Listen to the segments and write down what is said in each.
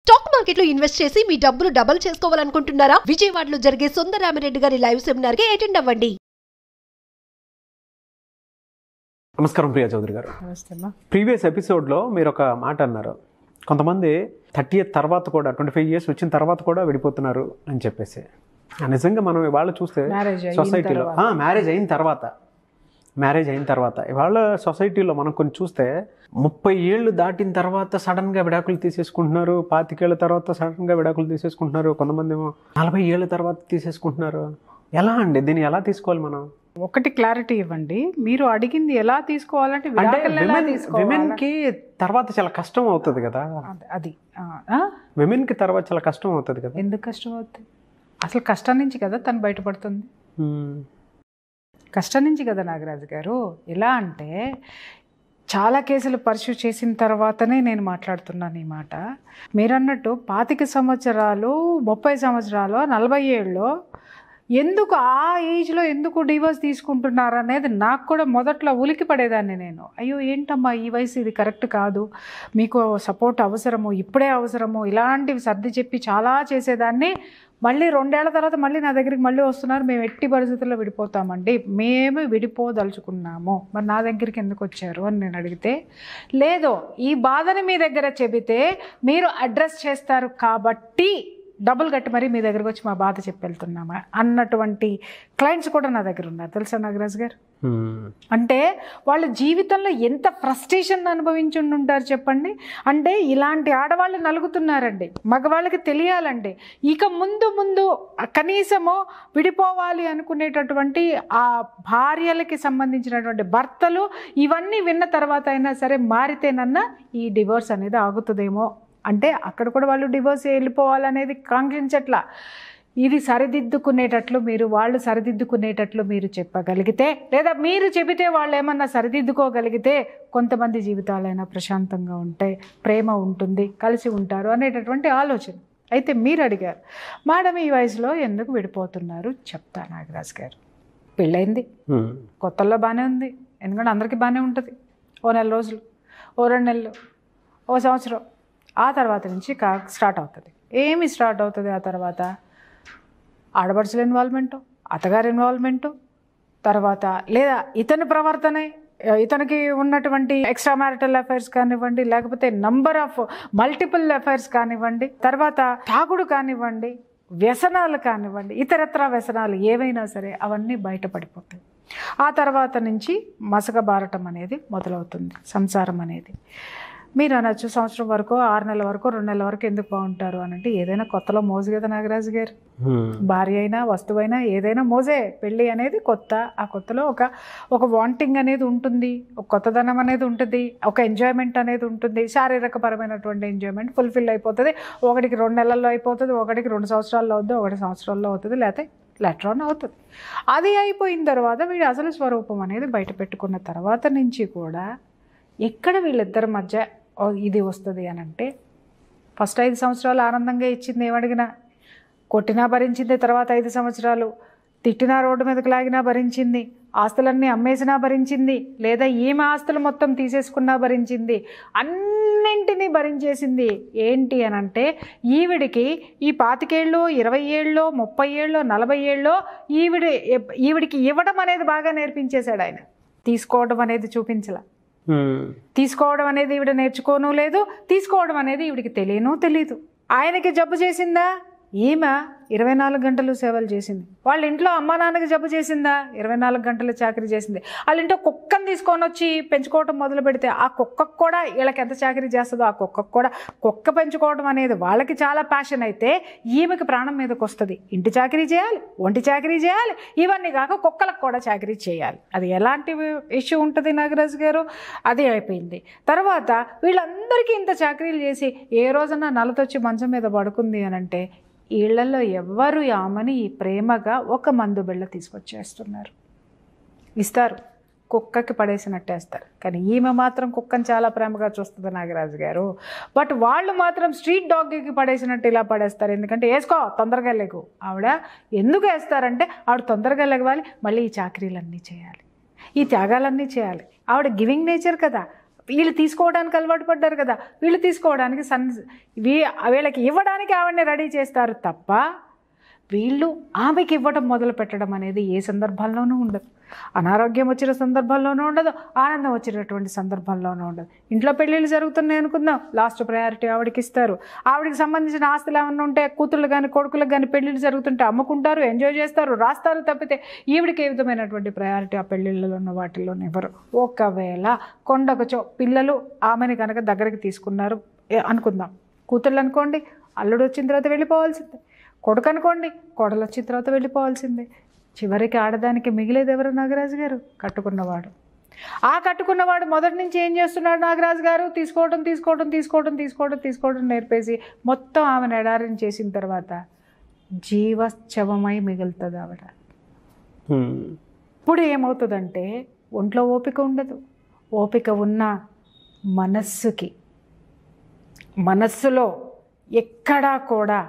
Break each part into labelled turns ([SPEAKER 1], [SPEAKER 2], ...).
[SPEAKER 1] Stock market లో invest చేసి మీ డబ్బులు డబుల్ చేసుకోవాలనుకుంటున్నారా? విజయవాడలో జరిగే సుందరరామిరెడ్డి గారి లైవ్ సెమినార్ కి అటెండ్ అవ్వండి.
[SPEAKER 2] నమస్కారం ప్రియా చౌదరి గారు. ప్రీవియస్ ఎపిసోడ్లో మీరు ఒక మాట అన్నారు, కొంతమంది 30th తర్వాత కూడా 25 years వచ్చిన తర్వాత కూడా విడిపోతున్నారు అని చెప్పేసి. నిజంగా మనం ఇవాళ చూస్తే సొసైటీలో మ్యారేజ్ అయిన తర్వాత ఇవాళ సొసైటీలో మనం కొన్ని చూస్తే 30 ఏళ్ళు దాటిన తర్వాత సడన్గా విడాకులు తీసేసుకుంటున్నారు, 25 ఏళ్ళ తర్వాత సడన్గా విడాకులు తీసేసుకుంటున్నారు, కొంతమంది ఏమో 40 ఏళ్ళ తర్వాత తీసేసుకుంటున్నారు. ఎలా అండి, దీన్ని ఎలా తీసుకోవాలి మనం?
[SPEAKER 3] ఒకటి క్లారిటీ ఇవ్వండి, మీరు అడిగింది ఎలా తీసుకోవాలంటే
[SPEAKER 2] విమెన్కి తర్వాత చాలా కష్టం అవుతుంది కదా.
[SPEAKER 3] అది
[SPEAKER 2] విమెన్కి తర్వాత చాలా కష్టం అవుతుంది కదా.
[SPEAKER 3] ఎందుకు కష్టం అవుతుంది? అసలు కష్టం నుంచి కదా తను బయటపడుతుంది. కష్టం నుంచి కదా నాగరాజు గారు. ఎలా అంటే చాలా కేసులు పర్స్యూ చేసిన తర్వాతనే నేను మాట్లాడుతున్నాను ఈ మాట. మీరన్నట్టు 25 సంవత్సరాలు 30 సంవత్సరాలు 40 ఏళ్ళు ఎందుకు ఆ ఏజ్లో ఎందుకు డివోర్స్ తీసుకుంటున్నారు అనేది నాకు కూడా మొదట్లో ఉలికి పడేదాన్ని నేను. అయ్యో ఏంటమ్మా ఈ వయసు, ఇది కరెక్ట్ కాదు, మీకు సపోర్ట్ అవసరము, ఇప్పుడే అవసరము, ఇలాంటివి సర్ది చెప్పి చాలా చేసేదాన్ని. మళ్ళీ 2 ఏళ్ల తర్వాత మళ్ళీ నా దగ్గరికి మళ్ళీ వస్తున్నారు, మేము ఎట్టి పరిస్థితుల్లో విడిపోతామండి, మేము విడిపోదలుచుకున్నాము, మరి నా దగ్గరికి ఎందుకు వచ్చారు అని నేను అడిగితే, లేదు ఈ బాధని మీ దగ్గర చెబితే మీరు అడ్రస్ చేస్తారు కాబట్టి డబ్బులు కట్టి మరీ మీ దగ్గరకు వచ్చి మా బాధ చెప్పి వెళ్తున్నామా అన్నటువంటి క్లయింట్స్ కూడా నా దగ్గర ఉన్నారు తెలుసా నాగరాజ్ గారు. అంటే వాళ్ళ జీవితంలో ఎంత ఫ్రస్ట్రేషన్ అనుభవించి ఉంటారు చెప్పండి. అంటే ఇలాంటి ఆడవాళ్ళు నలుగుతున్నారండి, మగవాళ్ళకి తెలియాలండి. ఇక ముందు కనీసము విడిపోవాలి అనుకునేటటువంటి ఆ భార్యలకి సంబంధించినటువంటి భర్తలు ఇవన్నీ విన్న తర్వాత అయినా సరే మారితేనన్నా ఈ డివోర్స్ అనేది ఆగుతుందేమో. అంటే అక్కడ కూడా వాళ్ళు డివోర్స్ వెళ్ళిపోవాలనేది కాంక్షించట్లా. ఇది సరిదిద్దుకునేటట్లు వాళ్ళు సరిదిద్దుకునేటట్లు మీరు చెప్పగలిగితే, లేదా మీరు చెబితే వాళ్ళు ఏమన్నా సరిదిద్దుకోగలిగితే కొంతమంది జీవితాలైనా ప్రశాంతంగా ఉంటాయి, ప్రేమ ఉంటుంది, కలిసి ఉంటారు అనేటటువంటి ఆలోచన. అయితే మీరు అడిగారు, మేడం ఈ వయసులో ఎందుకు విడిపోతున్నారు చెప్తా నాగరాజ్ గారు. పెళ్ళైంది కొత్తల్లో బాగానే ఉంది, ఎందుకంటే అందరికీ బాగానే ఉంటుంది. ఓ 4 రోజులు, ఓ 2 నెలలు, ఓ సంవత్సరం, ఆ తర్వాత నుంచి స్టార్ట్ అవుతుంది. ఏమి స్టార్ట్ అవుతుంది ఆ తర్వాత? ఆడపడుచుల ఇన్వాల్వ్మెంటు, అత్తగారి ఇన్వాల్వ్మెంటు, తర్వాత లేదా ఇతని ప్రవర్తనే, ఇతనికి ఉన్నటువంటి ఎక్స్ట్రా మ్యారిటల్ అఫైర్స్ కానివ్వండి, లేకపోతే నంబర్ ఆఫ్ మల్టిపుల్ అఫైర్స్ కానివ్వండి, తర్వాత తాగుడు కానివ్వండి, వ్యసనాలు కానివ్వండి, ఇతరత్రా వ్యసనాలు ఏవైనా సరే అవన్నీ బయటపడిపోతాయి. ఆ తర్వాత నుంచి మసకబారటం అనేది మొదలవుతుంది సంసారం అనేది. మీరు అనొచ్చు సంవత్సరం వరకు, 6 నెలల వరకు, 2 నెలల వరకు ఎందుకు బాగుంటారు అని అంటే, ఏదైనా కొత్తలో మోజు కదా నాగరాజు గారు. భార్య అయినా వస్తువైనా ఏదైనా మోజే. పెళ్ళి అనేది కొత్త, ఆ కొత్తలో ఒక వాంటింగ్ అనేది ఉంటుంది, ఒక కొత్తదనం అనేది ఉంటుంది, ఒక ఎంజాయ్మెంట్ అనేది ఉంటుంది, శారీరకపరమైనటువంటి ఎంజాయ్మెంట్ ఫుల్ఫిల్ అయిపోతుంది. ఒకటికి 2 నెలల్లో అయిపోతుంది, ఒకటికి 2 సంవత్సరాల్లో అవుతుంది, 1 సంవత్సరాల్లో అవుతుంది, లేకపోతే లెటర్ అవుతుంది. అది అయిపోయిన తర్వాత వీడి అసలు స్వరూపం అనేది బయట పెట్టుకున్న తర్వాత నుంచి కూడా ఎక్కడ వీళ్ళిద్దరి మధ్య ఇది వస్తుంది అని అంటే, ఫస్ట్ 5 సంవత్సరాలు ఆనందంగా ఇచ్చింది, ఏమడిగినా కొట్టినా భరించింది, తర్వాత 5 సంవత్సరాలు తిట్టినా రోడ్డు మీదకి లాగినా భరించింది, ఆస్తులన్నీ అమ్మేసినా భరించింది, లేదా ఈమె ఆస్తులు మొత్తం తీసేసుకున్నా భరించింది, అన్నింటినీ భరించేసింది. ఏంటి అని అంటే ఈవిడికి ఈ 25 ఏళ్ళు, 20 ఏళ్ళు, 30 ఏళ్ళు, 40 ఏళ్ళు ఈవిడికి ఇవ్వడం అనేది బాగా నేర్పించేశాడు ఆయన. తీసుకోవడం అనేది చూపించలా. తీసుకోవడం అనేది ఈవిడ నేర్చుకోను లేదు, తీసుకోవడం అనేది ఈవిడికి తెలీదు. ఆయనకి జబ్బు చేసిందా? ఈమె 24 గంటలు సేవలు చేసింది. వాళ్ళ ఇంట్లో అమ్మా నాన్నకి జబ్బు చేసిందా? 24 గంటలు చాకరీ చేసింది. వాళ్ళ ఇంట్లో కుక్కను తీసుకొని వచ్చి పెంచుకోవడం మొదలు పెడితే ఆ కుక్కకు కూడా వీళ్ళకి ఎంత చాకరీ చేస్తుందో ఆ కుక్కకు కూడా కుక్క పెంచుకోవడం అనేది వాళ్ళకి చాలా ప్యాషన్ అయితే, ఈమెకి ప్రాణం మీదకి వస్తుంది. ఇంటి చాకరీ చేయాలి, ఒంటి చాకరీ చేయాలి, ఇవన్నీ కాక కుక్కలకు కూడా చాకరీ చేయాలి. అది ఎలాంటి ఇష్యూ ఉంటుంది నాగరాజు గారు? అది అయిపోయింది. తర్వాత వీళ్ళందరికీ ఇంత చాకరీలు చేసి ఏ రోజన్నా నలతొచ్చి మంచం మీద పడుకుంది అని అంటే, ఇళ్లలో ఎవ్వరు ఆమెని ప్రేమగా ఒక మందు బిళ్ళ తీసుకొచ్చేస్తున్నారు, ఇస్తారు, కుక్కకి పడేసినట్టేస్తారు. కానీ ఈమె మాత్రం కుక్కని చాలా ప్రేమగా చూస్తుంది నాగరాజు గారు. బట్ వాళ్ళు మాత్రం స్ట్రీట్ డాగ్కి పడేసినట్టు ఇలా పడేస్తారు. ఎందుకంటే వేసుకో తొందరగా లేకు. ఆవిడ ఎందుకు వేస్తారంటే ఆవిడ తొందరగా లెగవాలి, మళ్ళీ ఈ చాకరీలన్నీ చేయాలి, ఈ త్యాగాలన్నీ చేయాలి. ఆవిడ గివింగ్ నేచర్ కదా, వీళ్ళు తీసుకోవడానికి అలవాటు పడ్డారు కదా, వీళ్ళు తీసుకోవడానికి వీళ్ళకి ఇవ్వడానికి ఆవిడని రెడీ చేస్తారు తప్ప వీళ్ళు ఆమెకి ఇవ్వడం మొదలు పెట్టడం అనేది ఏ సందర్భంలోనూ ఉండదు. అనారోగ్యం వచ్చిన సందర్భంలోనూ ఉండదు, ఆనందం వచ్చినటువంటి సందర్భంలోనూ ఉండదు. ఇంట్లో పెళ్ళిళ్ళు జరుగుతున్నాయి అనుకుందాం, లాస్ట్ ప్రయారిటీ ఆవిడకి ఇస్తారు. ఆవిడకి సంబంధించిన ఆస్తులు ఏమన్నా ఉంటే కూతుళ్ళు కానీ కొడుకులకు కానీ పెళ్ళిళ్ళు జరుగుతుంటే అమ్ముకుంటారు, ఎంజాయ్ చేస్తారు, రాస్తారు తప్పితే ఈవిడికి ఏ విధమైనటువంటి ప్రయారిటీ ఆ పెళ్ళిళ్ళలో ఉన్న వాటిల్లోనే ఇవ్వరు. ఒకవేళ కొండకు పిల్లలు ఆమెని కనుక దగ్గరికి తీసుకున్నారు అనుకుందాం, కూతుళ్ళు అనుకోండి అల్లుడు వచ్చిన తర్వాత వెళ్ళిపోవాల్సిందే, కొడుకు అనుకోండి కోడలు వచ్చిన తర్వాత వెళ్ళిపోవాల్సిందే. చివరికి ఆడదానికి మిగిలేది ఎవరు నాగరాజు గారు? కట్టుకున్నవాడు. ఆ కట్టుకున్నవాడు మొదటి నుంచి ఏం చేస్తున్నాడు నాగరాజు గారు? తీసుకోవడం నేర్పేసి మొత్తం ఆమెను ఎడారిని చేసిన తర్వాత జీవశ్చవమై మిగులుతుంది ఆవిడ. ఇప్పుడు ఏమవుతుందంటే ఒంట్లో ఓపిక ఉండదు. ఓపిక ఉన్న మనస్సులో ఎక్కడా కూడా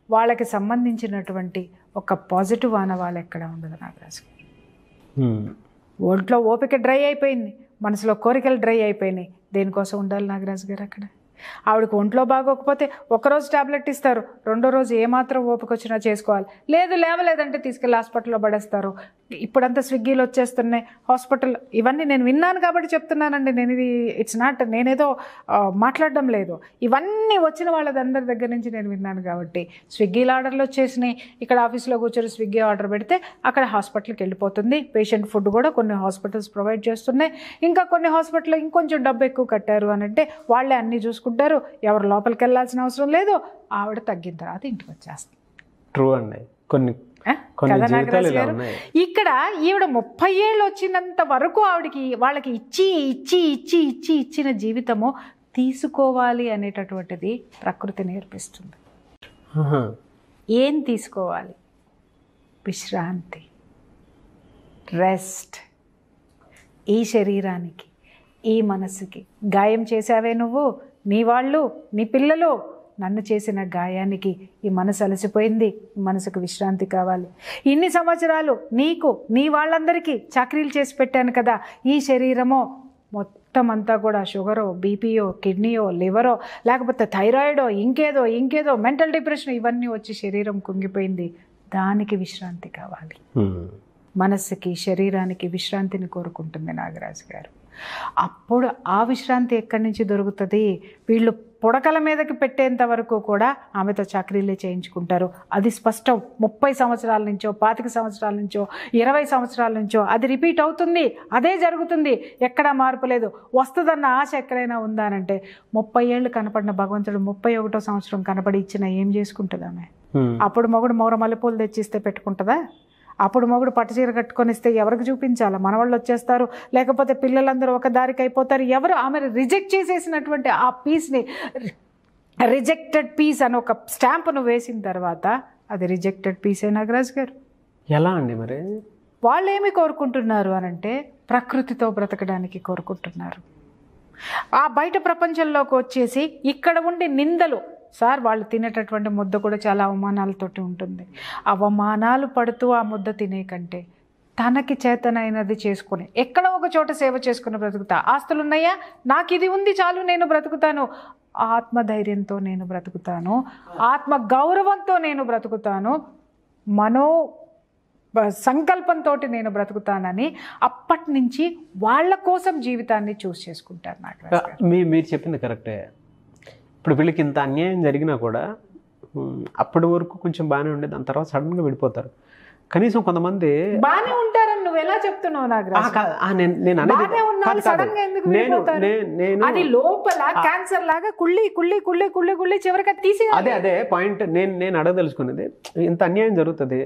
[SPEAKER 3] వాళ్ళకి సంబంధించినటువంటి ఒక పాజిటివ్ ఆనవాళ్ళు ఎక్కడ ఉండదు నాగరాజు గారు. ఒంట్లో ఓపిక డ్రై అయిపోయింది, మనసులో కోరికలు డ్రై అయిపోయినాయి. దేనికోసం ఉండాలి నాగరాజు గారు అక్కడ? ఆవిడకి ఒంట్లో బాగోకపోతే ఒకరోజు టాబ్లెట్ ఇస్తారు, రెండో రోజు ఏమాత్రం ఓపిక వచ్చినా చేసుకోవాలి. లేవలేదంటే తీసుకెళ్ళి హాస్పిటల్లో పడేస్తారు. ఇప్పుడంతా స్విగ్గీలు వచ్చేస్తున్నాయి, హాస్పిటల్. ఇవన్నీ నేను విన్నాను కాబట్టి చెప్తున్నానండి. నేను ఇది ఇట్స్ నాట్ నేనేదో మాట్లాడడం లేదు, ఇవన్నీ వచ్చిన వాళ్ళందరి దగ్గర నుంచి నేను విన్నాను కాబట్టి. స్విగ్గీలో ఆర్డర్లు వచ్చేసినాయి, ఇక్కడ ఆఫీస్లో కూర్చొని స్విగ్గీ ఆర్డర్ పెడితే అక్కడ హాస్పిటల్కి వెళ్ళిపోతుంది. పేషెంట్ ఫుడ్ కూడా కొన్ని హాస్పిటల్స్ ప్రొవైడ్ చేస్తున్నాయి. ఇంకా కొన్ని హాస్పిటల్లో ఇంకొంచెం డబ్బు ఎక్కువ కట్టారు అని అంటే వాళ్ళే అన్నీ చూసుకుంటారు, ఎవరు లోపలికి వెళ్ళాల్సిన అవసరం లేదు. ఆవిడ తగ్గిన తర్వాత ఇంటికి వచ్చేస్తుంది.
[SPEAKER 2] ట్రూ అండి.
[SPEAKER 3] ఇక్కడ ఈవిడ 30 ఏళ్ళు వచ్చినంత వరకు వాళ్ళకి ఇచ్చిన జీవితము తీసుకోవాలి అనేటటువంటిది ప్రకృతి నేర్పిస్తుంది. ఏం తీసుకోవాలి? విశ్రాంతి, రెస్ట్. ఈ శరీరానికి, ఈ మనసుకి గాయం చేసావే నువ్వు, నీ వాళ్ళు, నీ పిల్లలు, నన్ను చేసిన గాయానికి ఈ మనసు అలసిపోయింది, ఈ మనసుకు విశ్రాంతి కావాలి. ఇన్ని సంవత్సరాలు నీకు, నీ వాళ్ళందరికీ చాకరీలు చేసి పెట్టాను కదా, ఈ శరీరమో మొత్తం అంతా కూడా షుగరో, బీపీయో, కిడ్నీయో, లివరో, లేకపోతే థైరాయిడో, ఇంకేదో మెంటల్ డిప్రెషన్, ఇవన్నీ వచ్చి శరీరం కుంగిపోయింది. దానికి విశ్రాంతి కావాలి. మనస్సుకి, శరీరానికి విశ్రాంతిని కోరుకుంటుంది నాగరాజు గారు. అప్పుడు ఆ విశ్రాంతి ఎక్కడి నుంచి దొరుకుతుంది? వీళ్ళు పుడకల మీదకి పెట్టేంత వరకు కూడా ఆమెతో చాకరీలే చేయించుకుంటారు. అది స్పష్టం. 30 సంవత్సరాల నుంచో, 25 సంవత్సరాల నుంచో, 20 సంవత్సరాల నుంచో అది రిపీట్ అవుతుంది. అదే జరుగుతుంది, ఎక్కడా మార్పు లేదు. వస్తుందన్న ఆశ ఎక్కడైనా ఉందా అంటే 30 ఏళ్ళు కనపడిన భగవంతుడు 31వ సంవత్సరం కనపడి ఇచ్చిన ఏం చేసుకుంటుంది ఆమె? అప్పుడు మొగుడు మౌర మల్లెపూలు తెచ్చిస్తే పెట్టుకుంటుందా? అప్పుడు మొగుడు పట్టుచీర కట్టుకొని ఇస్తే ఎవరికి చూపించాలా? మనవాళ్ళు వచ్చేస్తారు, లేకపోతే పిల్లలందరూ ఒక దారికి అయిపోతారు. ఎవరు ఆమె రిజెక్ట్ చేసేసినటువంటి ఆ పీస్ని, రిజెక్టెడ్ పీస్ అని ఒక స్టాంప్ను వేసిన తర్వాత అది రిజెక్టెడ్ పీసే నాగరాజు గారు.
[SPEAKER 2] ఎలా అండి మరి?
[SPEAKER 3] వాళ్ళు ఏమి కోరుకుంటున్నారు అనంటే ప్రకృతితో బ్రతకడానికి కోరుకుంటున్నారు. ఆ బయట ప్రపంచంలోకి వచ్చేసి ఇక్కడ ఉండి నిందలు, సార్ వాళ్ళు తినేటటువంటి ముద్ద కూడా చాలా అవమానాలతోటి ఉంటుంది. అవమానాలు పడుతూ ఆ ముద్ద తినే కంటే తనకి చేతనైనది చేసుకుని ఎక్కడ ఒక చోట సేవ చేసుకుని బ్రతుకుతా. ఆస్తులున్నాయా, నాకు ఇది ఉంది చాలు, నేను బ్రతుకుతాను. ఆత్మధైర్యంతో నేను బ్రతుకుతాను, ఆత్మ గౌరవంతో నేను బ్రతుకుతాను, మనో సంకల్పంతో నేను బ్రతుకుతానని అప్పటి నుంచి వాళ్ళ కోసం జీవితాన్ని చూస్ చేసుకుంటారు. నాకు
[SPEAKER 2] మీరు చెప్పింది కరెక్టే. ఇప్పుడు వీళ్ళకి ఇంత అన్యాయం జరిగినా కూడా అప్పటి వరకు కొంచెం బాగానే ఉండేది, దాని తర్వాత సడన్గా విడిపోతారు. కనీసం కొంతమంది
[SPEAKER 3] బాగానే ఉంటారని నువ్వు ఎలా చెప్తున్నావు నాగరాజు? అది లోపల క్యాన్సర్ లాగా కుళ్ళి కుళ్ళి కుళ్ళి కుళ్ళి కుళ్ళి చివరికి తీసి
[SPEAKER 2] అదే పాయింట్ నేను అడగదలుచుకున్నది. ఇంత అన్యాయం జరుగుతుంది,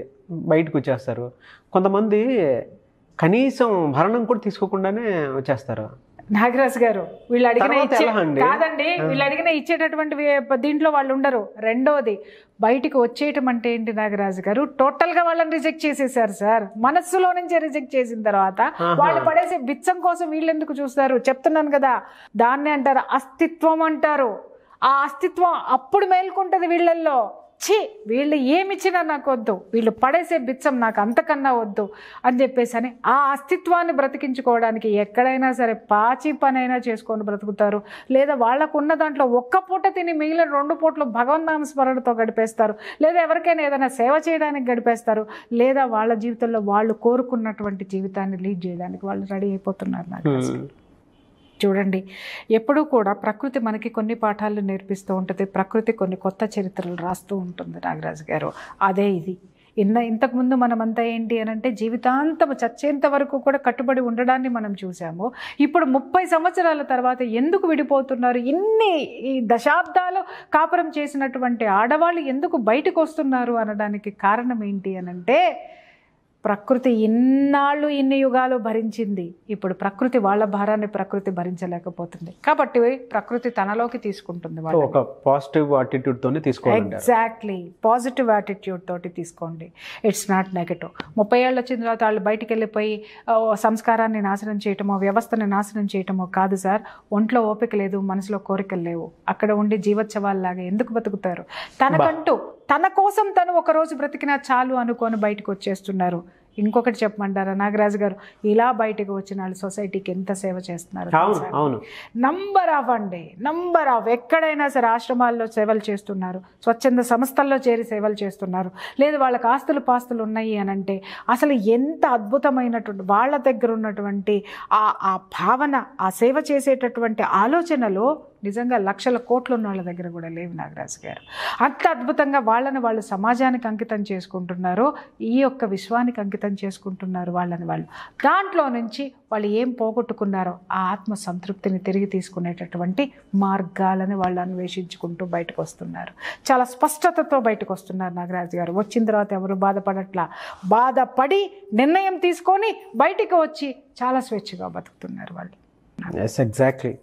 [SPEAKER 2] బయటకు వచ్చేస్తారు. కొంతమంది కనీసం భరణం కూడా తీసుకోకుండానే వచ్చేస్తారు.
[SPEAKER 3] నాగరాజు గారు వీళ్ళు అడిగిన కాదండి, వీళ్ళు అడిగిన ఇచ్చేటటువంటి దీంట్లో వాళ్ళు ఉండరు. రెండోది బయటికి వచ్చేయటం అంటే ఏంటి నాగరాజు గారు? టోటల్గా వాళ్ళని రిజెక్ట్ చేసేసారు సార్. మనస్సులో నుంచే రిజెక్ట్ చేసిన తర్వాత వాళ్ళు పడేసే బిచ్చం కోసం వీళ్ళు ఎందుకు చూస్తారు? చెప్తున్నాను కదా, దాన్నే అంటారు అస్తిత్వం అంటారు. ఆ అస్తిత్వం అప్పుడు మేల్కొంటది వీళ్ళల్లో. ఛీ వీళ్ళు ఏమిచ్చినా నాకు వద్దు, వీళ్ళు పడేసే బిచ్చం నాకు అంతకన్నా వద్దు అని చెప్పేసి అని ఆ అస్తిత్వాన్ని బ్రతికించుకోవడానికి ఎక్కడైనా సరే పాచి పనైనా చేసుకొని బ్రతుకుతారు. లేదా వాళ్ళకు ఉన్న దాంట్లో ఒక్క పూట తిని మిగిలిన 2 పూటలు భగవన్నామ స్మరణతో గడిపేస్తారు. లేదా ఎవరికైనా ఏదైనా సేవ చేయడానికి గడిపేస్తారు. లేదా వాళ్ళ జీవితంలో వాళ్ళు కోరుకున్నటువంటి జీవితాన్ని లీడ్ చేయడానికి వాళ్ళు రెడీ అయిపోతున్నారు. నాకు చూడండి, ఎప్పుడూ కూడా ప్రకృతి మనకి కొన్ని పాఠాలు నేర్పిస్తూ ఉంటుంది. ప్రకృతి కొన్ని కొత్త చరిత్రలు రాస్తూ ఉంటుంది నాగరాజు గారు. అదే ఇది. ఇంతకుముందు మనమంతా ఏంటి అని అంటే జీవితాంతం చచ్చేంత వరకు కూడా కట్టుబడి ఉండడాన్ని మనం చూసాము. ఇప్పుడు 30 సంవత్సరాల తర్వాత ఎందుకు విడిపోతున్నారు, ఈ దశాబ్దాలు కాపురం చేసినటువంటి ఆడవాళ్ళు ఎందుకు బయటకు వస్తున్నారు అనడానికి కారణం ఏంటి అని అంటే ప్రకృతి ఇన్ని యుగాలు భరించింది. ఇప్పుడు ప్రకృతి వాళ్ళ భారాన్ని ప్రకృతి భరించలేకపోతుంది. కాబట్టి ప్రకృతి తనలోకి తీసుకుంటుంది.
[SPEAKER 2] ఒక పాజిటివ్ యాటిట్యూడ్ తోనే తీసుకోవాలి.
[SPEAKER 3] ఎగ్జాక్ట్లీ, పాజిటివ్ యాటిట్యూడ్ తోటి తీసుకోండి. It's not negative. 30 ఏళ్ళు వచ్చిన తర్వాత వాళ్ళు బయటికి వెళ్ళిపోయి సంస్కారాన్ని నాశనం చేయటమో, వ్యవస్థని నాశనం చేయటమో కాదు సార్. ఒంట్లో ఓపిక లేదు, మనసులో కోరికలు లేవు. అక్కడ ఉండి జీవోత్సవాల్లాగా ఎందుకు బతుకుతారు? తనకంటూ తన కోసం తను ఒకరోజు బ్రతికినా చాలు అనుకొని బయటకు వచ్చేస్తున్నారు. ఇంకొకటి చెప్పమంటారా నాగరాజు గారు, ఇలా బయటకు వచ్చిన వాళ్ళు సొసైటీకి ఎంత సేవ చేస్తున్నారు. నంబర్ ఆఫ్ ఎక్కడైనా సరే ఆశ్రమాల్లో సేవలు చేస్తున్నారు, స్వచ్ఛంద సంస్థల్లో చేరి సేవలు చేస్తున్నారు. లేదు వాళ్ళకి ఆస్తులు పాస్తులు ఉన్నాయి అని అంటే అసలు ఎంత అద్భుతమైనటువంటి వాళ్ళ దగ్గర ఉన్నటువంటి ఆ భావన, ఆ సేవ చేసేటటువంటి ఆలోచనలు నిజంగా లక్షల కోట్లు ఉన్న వాళ్ళ దగ్గర కూడా లేవు నాగరాజు గారు. అంత అద్భుతంగా వాళ్ళని వాళ్ళు సమాజానికి అంకితం చేసుకుంటున్నారు, ఈ యొక్క విశ్వానికి అంకితం చేసుకుంటున్నారు వాళ్ళని వాళ్ళు. దాంట్లో నుంచి వాళ్ళు ఏం పోగొట్టుకున్నారో ఆ ఆత్మ సంతృప్తిని తిరిగి తీసుకునేటటువంటి మార్గాలను వాళ్ళు అన్వేషించుకుంటూ బయటకు వస్తున్నారు. చాలా స్పష్టతతో బయటకు వస్తున్నారు నాగరాజు గారు. వచ్చిన తర్వాత ఎవరు బాధపడట్లా, బాధపడి నిర్ణయం తీసుకొని బయటికి వచ్చి చాలా స్వేచ్ఛగా బతుకుతున్నారు వాళ్ళు.
[SPEAKER 2] ఎగ్జాక్ట్లీ.